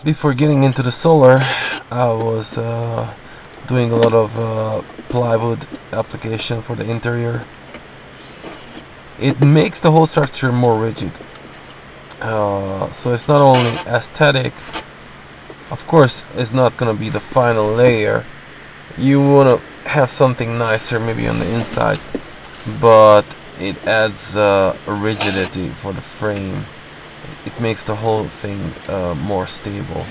Before getting into the solar, I was doing a lot of plywood application for the interior. It makes the whole structure more rigid. So it's not only aesthetic, of course, it's not gonna be the final layer. You wanna have something nicer maybe on the inside, but it adds rigidity for the frame. It makes the whole thing more stable.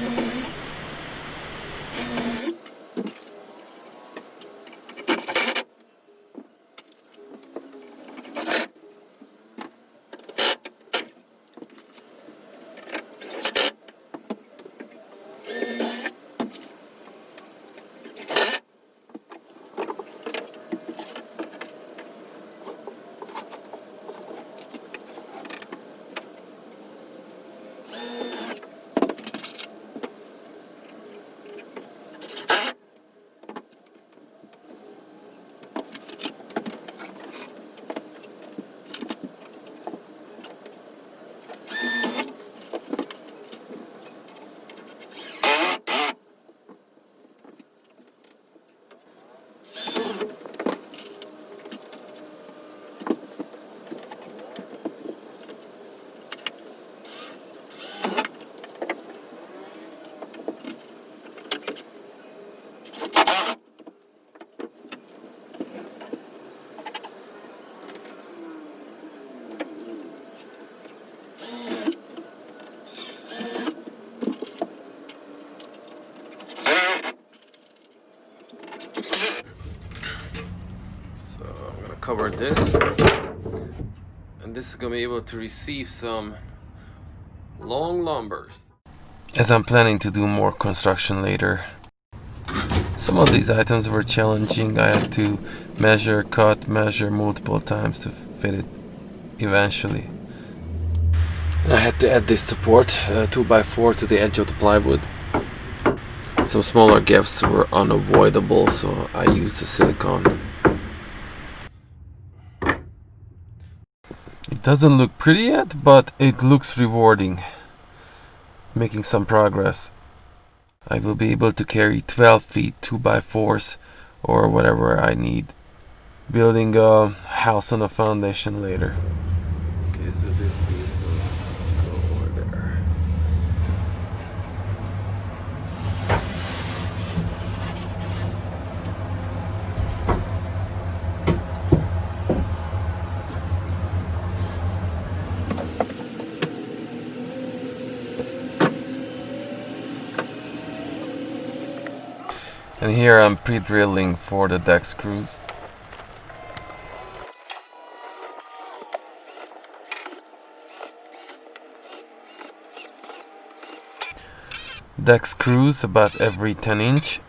So I'm gonna cover this, and this is gonna be able to receive some long lumbers, as I'm planning to do more construction later. Some of these items were challenging. I had to cut, measure multiple times to fit it eventually. And I had to add this support 2x4 to the edge of the plywood. Some smaller gaps were unavoidable, so I used the silicone. It doesn't look pretty yet, but it looks rewarding. Making some progress. I will be able to carry 12 feet 2x4s or whatever I need. Building a house on a foundation later. Okay, so this piece will go over there. And here I'm pre-drilling for the deck screws. Deck screws about every 10 inch.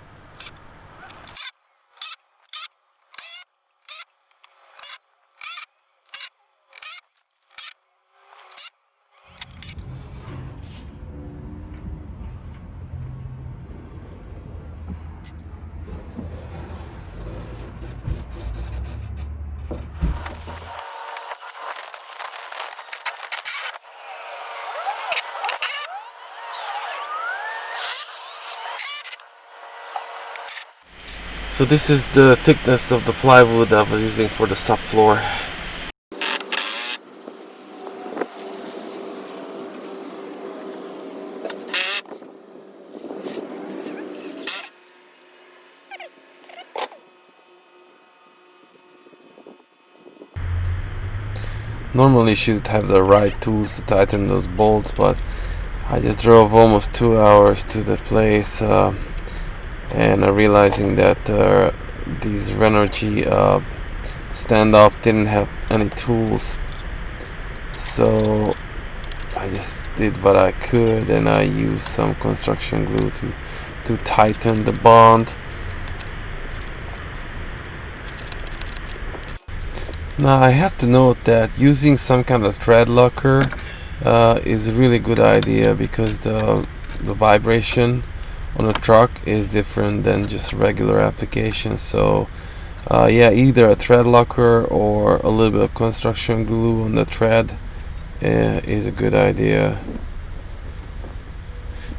So this is the thickness of the plywood I was using for the subfloor. Normally you should have the right tools to tighten those bolts, but I just drove almost 2 hours to the place and realizing that these Renogy standoff didn't have any tools, so I just did what I could, and I used some construction glue to tighten the bond. Now I have to note that using some kind of thread locker is a really good idea, because the vibration on a truck is different than just regular application. So yeah, either a thread locker or a little bit of construction glue on the thread is a good idea.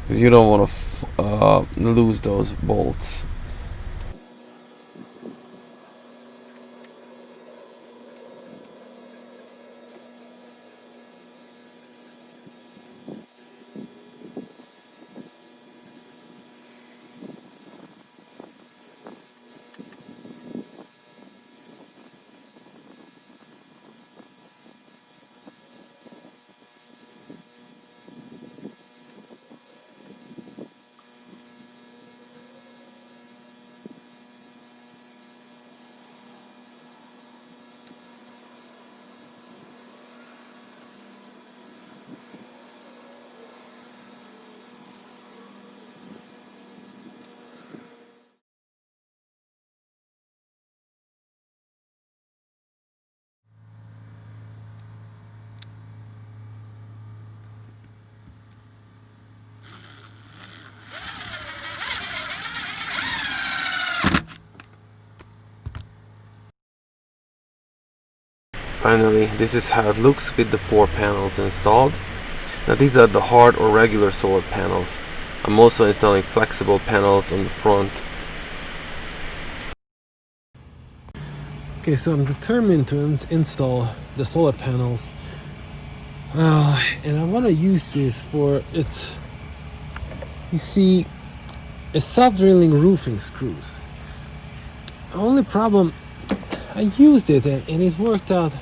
because you don't want to lose those bolts. Finally, this is how it looks with the 4 panels installed. Now these are the hard or regular solar panels. I'm also installing flexible panels on the front. Okay, so I'm determined to install the solar panels. And I want to use this for its, you see, a self-drilling roofing screws. The only problem, I used it and it worked out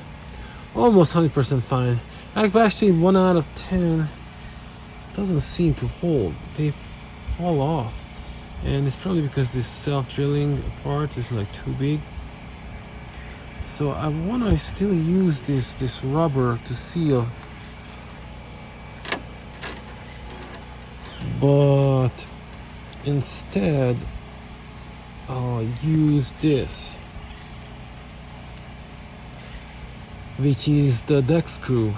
almost 100% fine. Actually 1 out of 10 doesn't seem to hold. They fall off, and it's probably because this self-drilling part is like too big. So I want to still use this rubber to seal, but instead I'll use this, which is the deck screw.